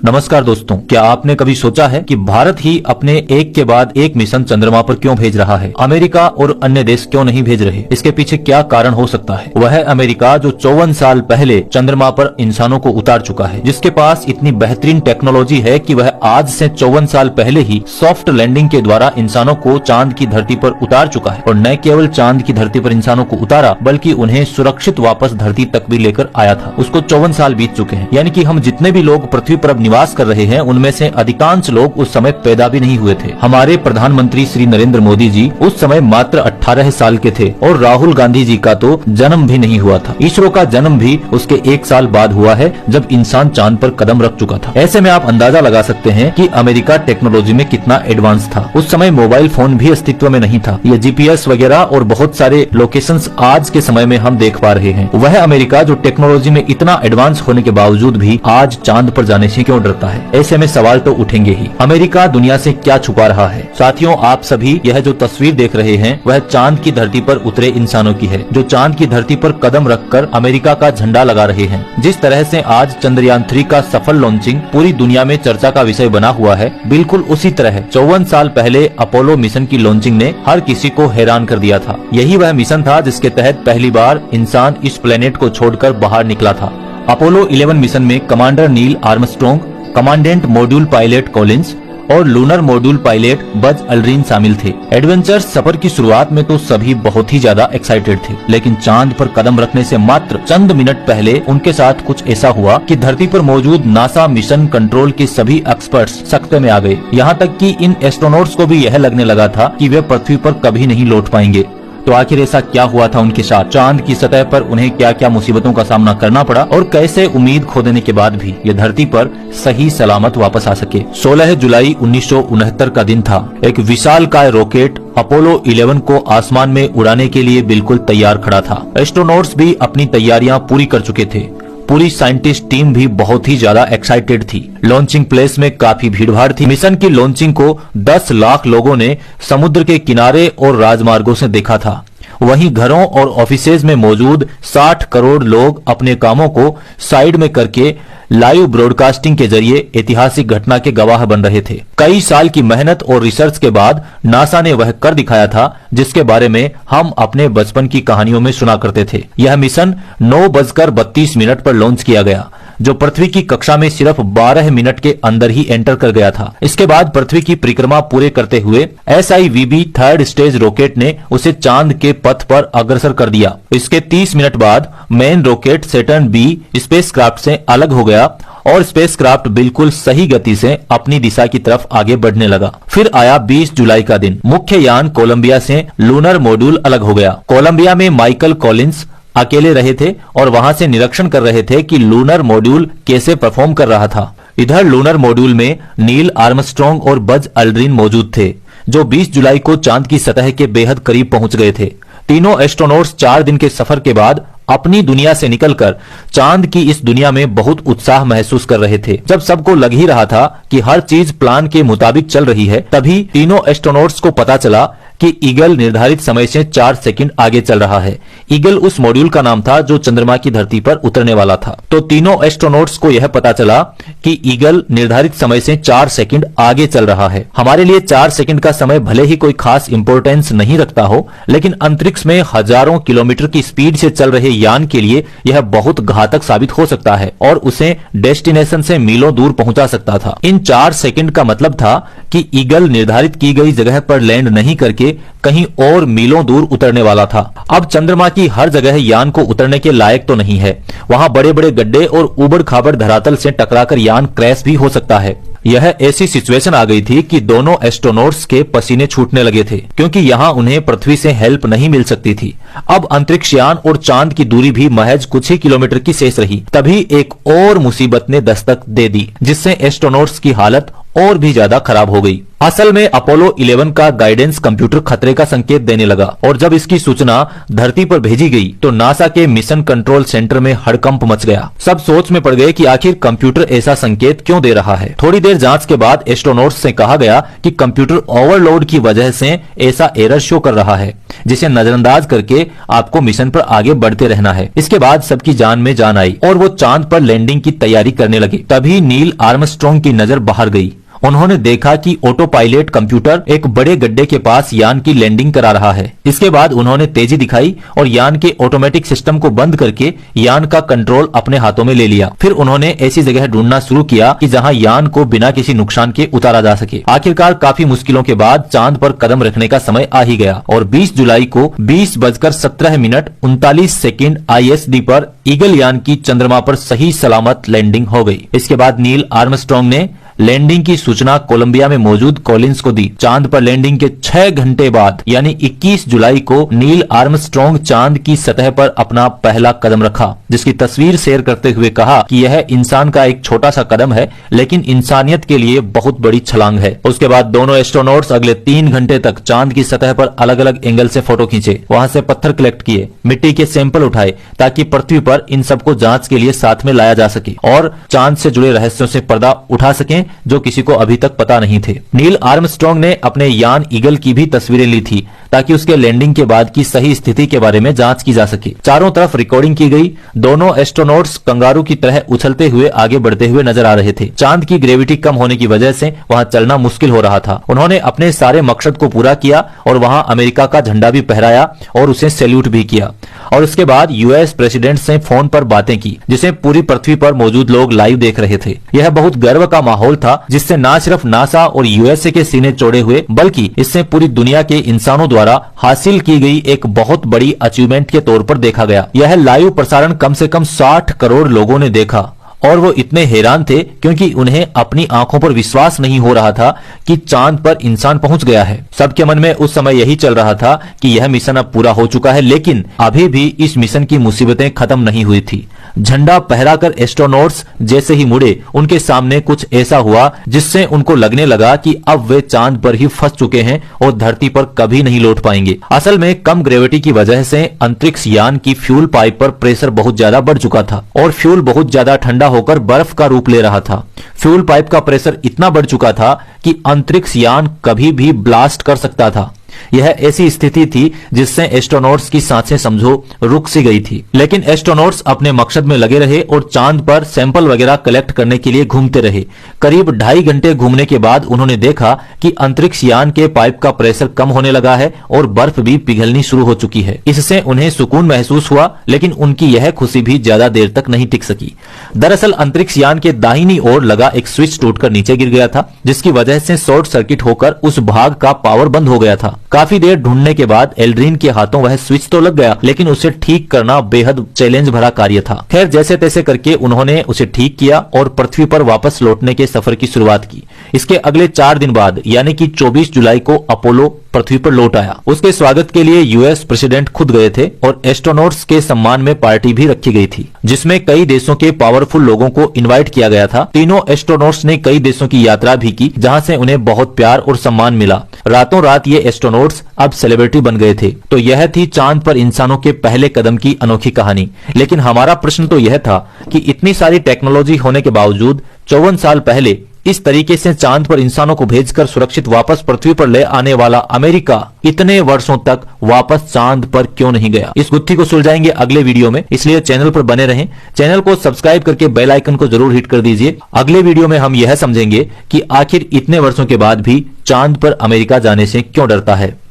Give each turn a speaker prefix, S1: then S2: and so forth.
S1: नमस्कार दोस्तों, क्या आपने कभी सोचा है कि भारत ही अपने एक के बाद एक मिशन चंद्रमा पर क्यों भेज रहा है? अमेरिका और अन्य देश क्यों नहीं भेज रहे? इसके पीछे क्या कारण हो सकता है? वह अमेरिका जो 54 साल पहले चंद्रमा पर इंसानों को उतार चुका है, जिसके पास इतनी बेहतरीन टेक्नोलॉजी है कि वह आज से 54 साल पहले ही सॉफ्ट लैंडिंग के द्वारा इंसानों को चांद की धरती पर उतार चुका है। और न केवल चांद की धरती पर इंसानों को उतारा, बल्कि उन्हें सुरक्षित वापस धरती तक भी लेकर आया था। उसको 54 साल बीत चुके हैं, यानी कि हम जितने भी लोग पृथ्वी पर अब निवास कर रहे हैं, उनमें से अधिकांश लोग उस समय पैदा भी नहीं हुए थे। हमारे प्रधानमंत्री श्री नरेंद्र मोदी जी उस समय मात्र 18 साल के थे और राहुल गांधी जी का तो जन्म भी नहीं हुआ था। इसरो का जन्म भी उसके 1 साल बाद हुआ है, जब इंसान चांद पर कदम रख चुका था। ऐसे में आप अंदाजा लगा सकते हैं कि अमेरिका टेक्नोलॉजी में कितना एडवांस था। उस समय मोबाइल फोन भी अस्तित्व में नहीं था। ये जीपीएस वगैरह और बहुत सारे लोकेशंस आज के समय में हम देख पा रहे हैं। वह अमेरिका जो टेक्नोलॉजी में इतना एडवांस होने के बावजूद भी आज चांद पर जाने से क्यों डरता है? ऐसे में सवाल तो उठेंगे ही। अमेरिका दुनिया से क्या छुपा रहा है? साथियों, आप सभी यह जो तस्वीर देख रहे हैं, वह चांद की धरती पर उतरे इंसानों की है, जो चांद की धरती पर कदम रखकर अमेरिका का झंडा लगा रहे हैं। जिस तरह से आज चंद्रयान 3 का सफल लॉन्चिंग पूरी दुनिया में चर्चा का विषय बना हुआ है, बिल्कुल उसी तरह 54 साल पहले अपोलो मिशन की लॉन्चिंग ने हर किसी को हैरान कर दिया था। यही वह मिशन था जिसके तहत पहली बार इंसान इस प्लेनेट को छोड़कर बाहर निकला था। अपोलो 11 मिशन में commander Neil Armstrong, commandant module pilot Collins और lunar module pilot Buzz Aldrin शामिल थे। एडवेंचर सफर की शुरुआत में तो सभी बहुत ही ज्यादा एक्साइटेड थे, लेकिन चांद पर कदम रखने से मात्र चंद मिनट पहले उनके साथ कुछ ऐसा हुआ कि धरती पर मौजूद नासा मिशन कंट्रोल के सभी एक्सपर्ट्स सकते में आ गए। यहाँ तक कि इन एस्ट्रोनॉट्स को भी यह लगने लगा था कि वे पृथ्वी पर कभी नहीं लौट पाएंगे। तो आखिर ऐसा क्या हुआ था उनके साथ? चांद की सतह पर उन्हें क्या क्या मुसीबतों का सामना करना पड़ा और कैसे उम्मीद खो देने के बाद भी ये धरती पर सही सलामत वापस आ सके? 16 जुलाई 1969 का दिन था। एक विशालकाय रॉकेट अपोलो 11 को आसमान में उड़ाने के लिए बिल्कुल तैयार खड़ा था। एस्ट्रोनॉट्स भी अपनी तैयारियां पूरी कर चुके थे। पूरी साइंटिस्ट टीम भी बहुत ही ज्यादा एक्साइटेड थी। लॉन्चिंग प्लेस में काफी भीड़भाड़ थी। मिशन की लॉन्चिंग को 10 लाख लोगों ने समुद्र के किनारे और राजमार्गों से देखा था। वहीं घरों और ऑफिसेज में मौजूद 60 करोड़ लोग अपने कामों को साइड में करके लाइव ब्रॉडकास्टिंग के जरिए ऐतिहासिक घटना के गवाह बन रहे थे। कई साल की मेहनत और रिसर्च के बाद नासा ने वह कर दिखाया था जिसके बारे में हम अपने बचपन की कहानियों में सुना करते थे। यह मिशन 9:32 पर लॉन्च किया गया, जो पृथ्वी की कक्षा में सिर्फ 12 मिनट के अंदर ही एंटर कर गया था। इसके बाद पृथ्वी की परिक्रमा पूरे करते हुए SIVB 3rd स्टेज रॉकेट ने उसे चांद के पथ पर अग्रसर कर दिया। इसके 30 मिनट बाद main rocket Saturn B spacecraft से अलग हो गया और स्पेसक्राफ्ट बिल्कुल सही गति से अपनी दिशा की तरफ आगे बढ़ने लगा। फिर आया 20 जुलाई का दिन। मुख्य यान कोलंबिया से लूनर मॉड्यूल अलग हो गया। कोलंबिया में माइकल कॉलिंस अकेले रहे थे और वहां से निरीक्षण कर रहे थे कि लूनर मॉड्यूल कैसे परफॉर्म कर रहा था। इधर लूनर मॉड्यूल में नील आर्मस्ट्रॉन्ग और बज अल्ड्रिन मौजूद थे, जो 20 जुलाई को चांद की सतह के बेहद करीब पहुंच गए थे। तीनों एस्ट्रोनॉट्स 4 दिन के सफर के बाद अपनी दुनिया से निकलकर चांद की इस दुनिया में बहुत उत्साह महसूस कर रहे थे। जब सबको लग ही रहा था कि हर चीज प्लान के मुताबिक चल रही है, तभी तीनों एस्ट्रोनॉट्स को पता चला कि ईगल निर्धारित समय से 4 सेकंड आगे चल रहा है। ईगल उस मॉड्यूल का नाम था जो चंद्रमा की धरती पर उतरने वाला था। तो तीनों एस्ट्रोनॉट्स को यह पता चला कि ईगल निर्धारित समय से 4 सेकंड आगे चल रहा है। हमारे लिए 4 सेकंड का समय भले ही कोई खास इंपोर्टेंस नहीं रखता हो, लेकिन अंतरिक्ष में हजारों किलोमीटर की स्पीड से चल रहे यान के लिए यह बहुत घातक साबित हो सकता है और उसे डेस्टिनेशन से मीलों दूर पहुंचा सकता था। इन 4 सेकंड का मतलब था कि ईगल निर्धारित की गई जगह पर लैंड नहीं करके कहीं और मीलों दूर उतरने वाला था। अब चंद्रमा की हर जगह यान को उतरने के लायक तो नहीं है। वहां बड़े बड़े गड्ढे और उबड़ खाबड़ धरातल से टकराकर यान क्रैश भी हो सकता है। यह ऐसी सिचुएशन आ गई थी कि दोनों एस्ट्रोनॉट्स के पसीने छूटने लगे थे, क्योंकि यहाँ उन्हें पृथ्वी से हेल्प नहीं मिल सकती थी। अब अंतरिक्ष यान और चांद की दूरी भी महज कुछ ही किलोमीटर की शेष रही। तभी एक और मुसीबत ने दस्तक दे दी, जिससे एस्ट्रोनॉट्स की हालत और भी ज्यादा खराब हो गई। असल में अपोलो 11 का गाइडेंस कंप्यूटर खतरे का संकेत देने लगा और जब इसकी सूचना धरती पर भेजी गई तो नासा के मिशन कंट्रोल सेंटर में हड़कंप मच गया। सब सोच में पड़ गए कि आखिर कंप्यूटर ऐसा संकेत क्यों दे रहा है। थोड़ी देर जांच के बाद एस्ट्रोनॉट्स से कहा गया कि कंप्यूटर ओवरलोड की वजह से ऐसा एरर शो कर रहा है। जिसे नजरअंदाज करके आपको मिशन पर आगे बढ़ते रहना है। इसके बाद सबकी जान में जान आई और वो चांद पर लैंडिंग की तैयारी करने लगे। तभी नील आर्मस्ट्रॉन्ग की नजर बाहर गई। उन्होंने देखा कि ऑटो पायलट कंप्यूटर एक बड़े गड्ढे के पास यान की लैंडिंग करा रहा है। इसके बाद उन्होंने तेजी दिखाई और यान के ऑटोमेटिक सिस्टम को बंद करके यान का कंट्रोल अपने हाथों में ले लिया। फिर उन्होंने ऐसी जगह ढूंढना शुरू किया कि जहां यान को बिना किसी नुकसान के उतारा जा सके। आखिरकार काफी मुश्किलों के बाद चांद पर कदम रखने का समय आ ही गया और 20 जुलाई को 20:17:39 ISD पर ईगल यान की चंद्रमा पर सही सलामत लैंडिंग हो गई। इसके बाद नील आर्मस्ट्रॉन्ग ने लैंडिंग की सूचना कोलंबिया में मौजूद कॉलिंस को दी। चांद पर लैंडिंग के 6 घंटे बाद यानी 21 जुलाई को नील आर्मस्ट्रॉन्ग चांद की सतह पर अपना पहला कदम रखा, जिसकी तस्वीर शेयर करते हुए कहा कि यह इंसान का एक छोटा सा कदम है लेकिन इंसानियत के लिए बहुत बड़ी छलांग है। उसके बाद दोनों एस्ट्रोनॉट्स अगले 3 घंटे तक चांद की सतह पर अलग अलग एंगल से फोटो खींचे, वहां से पत्थर कलेक्ट किए, मिट्टी के सैंपल उठाए ताकि पृथ्वी पर इन सबको जांच के लिए साथ में लाया जा सके और चांद से जुड़े रहस्यों से पर्दा उठा सके जो किसी को अभी तक पता नहीं थे। नील आर्मस्ट्रॉन्ग ने अपने यान ईगल की भी तस्वीरें ली थी ताकि उसके लैंडिंग के बाद की सही स्थिति के बारे में जांच की जा सके। चारों तरफ रिकॉर्डिंग की गई। दोनों एस्ट्रोनॉट्स कंगारू की तरह उछलते हुए आगे बढ़ते हुए नजर आ रहे थे। चांद की ग्रेविटी कम होने की वजह से वहां चलना मुश्किल हो रहा था। उन्होंने अपने सारे मकसद को पूरा किया और वहां अमेरिका का झंडा भी फहराया और उसे सैल्यूट भी किया और उसके बाद यूएस प्रेसिडेंट से फोन पर बातें की, जिसे पूरी पृथ्वी पर मौजूद लोग लाइव देख रहे थे। यह बहुत गर्व का माहौल था जिससे न सिर्फ नासा और यूएसए के सीने चौड़े हुए बल्कि इससे पूरी दुनिया के इंसानों द्वारा हासिल की गई एक बहुत बड़ी अचीवमेंट के तौर पर देखा गया। यह लाइव प्रसारण कम से कम 60 करोड़ लोगों ने देखा और वो इतने हैरान थे क्योंकि उन्हें अपनी आंखों पर विश्वास नहीं हो रहा था कि चांद पर इंसान पहुंच गया है। सबके मन में उस समय यही चल रहा था कि यह मिशन अब पूरा हो चुका है, लेकिन अभी भी इस मिशन की मुसीबतें खत्म नहीं हुई थी। झंडा फहराकर एस्ट्रोनॉट्स जैसे ही मुड़े, उनके सामने कुछ ऐसा हुआ जिससे उनको लगने लगा कि अब वे चांद पर ही फंस चुके हैं और धरती पर कभी नहीं लौट पाएंगे। असल में कम ग्रेविटी की वजह से अंतरिक्ष यान की फ्यूल पाइप पर प्रेशर बहुत ज्यादा बढ़ चुका था और फ्यूल बहुत ज्यादा ठंडा होकर बर्फ का रूप ले रहा था। फ्यूल पाइप का प्रेशर इतना बढ़ चुका था कि अंतरिक्ष यान कभी भी ब्लास्ट कर सकता था। यह ऐसी स्थिति थी जिससे एस्ट्रोनॉट्स की सांसें समझो रुक सी गई थी। लेकिन एस्ट्रोनॉट्स अपने मकसद में लगे रहे और चांद पर सैंपल वगैरह कलेक्ट करने के लिए घूमते रहे। करीब 2.5 घंटे घूमने के बाद उन्होंने देखा कि अंतरिक्ष यान के पाइप का प्रेशर कम होने लगा है और बर्फ भी पिघलनी शुरू हो चुकी है। इससे उन्हें सुकून महसूस हुआ, लेकिन उनकी यह खुशी भी ज्यादा देर तक नहीं टिक सकी। दरअसल अंतरिक्ष यान के दाहिनी ओर लगा एक स्विच टूटकर नीचे गिर गया था, जिसकी वजह से शॉर्ट सर्किट होकर उस भाग का पावर बंद हो गया था। काफी देर ढूंढने के बाद एल्ड्रिन के हाथों वह स्विच तो लग गया, लेकिन उसे ठीक करना बेहद चैलेंज भरा कार्य था। खैर, जैसे तैसे करके उन्होंने उसे ठीक किया और पृथ्वी पर वापस लौटने के सफर की शुरुआत की। इसके अगले 4 दिन बाद यानी कि 24 जुलाई को अपोलो पृथ्वी पर लौट आया। उसके स्वागत के लिए यूएस प्रेसिडेंट खुद गए थे और एस्ट्रोनॉट्स के सम्मान में पार्टी भी रखी गई थी, जिसमें कई देशों के पावरफुल लोगों को इनवाइट किया गया था। तीनों एस्ट्रोनॉट्स ने कई देशों की यात्रा भी की, जहां से उन्हें बहुत प्यार और सम्मान मिला। रातों रात ये एस्ट्रोनॉट्स अब सेलिब्रिटी बन गए थे। तो यह थी चांद पर इंसानों के पहले कदम की अनोखी कहानी। लेकिन हमारा प्रश्न तो यह था कि इतनी सारी टेक्नोलॉजी होने के बावजूद 54 साल पहले इस तरीके से चांद पर इंसानों को भेजकर सुरक्षित वापस पृथ्वी पर ले आने वाला अमेरिका इतने वर्षों तक वापस चांद पर क्यों नहीं गया? इस गुत्थी को सुलझाएंगे अगले वीडियो में, इसलिए चैनल पर बने रहें। चैनल को सब्सक्राइब करके बेल आइकन को जरूर हिट कर दीजिए। अगले वीडियो में हम यह समझेंगे कि आखिर इतने वर्षों के बाद भी चांद पर अमेरिका जाने से क्यों डरता है।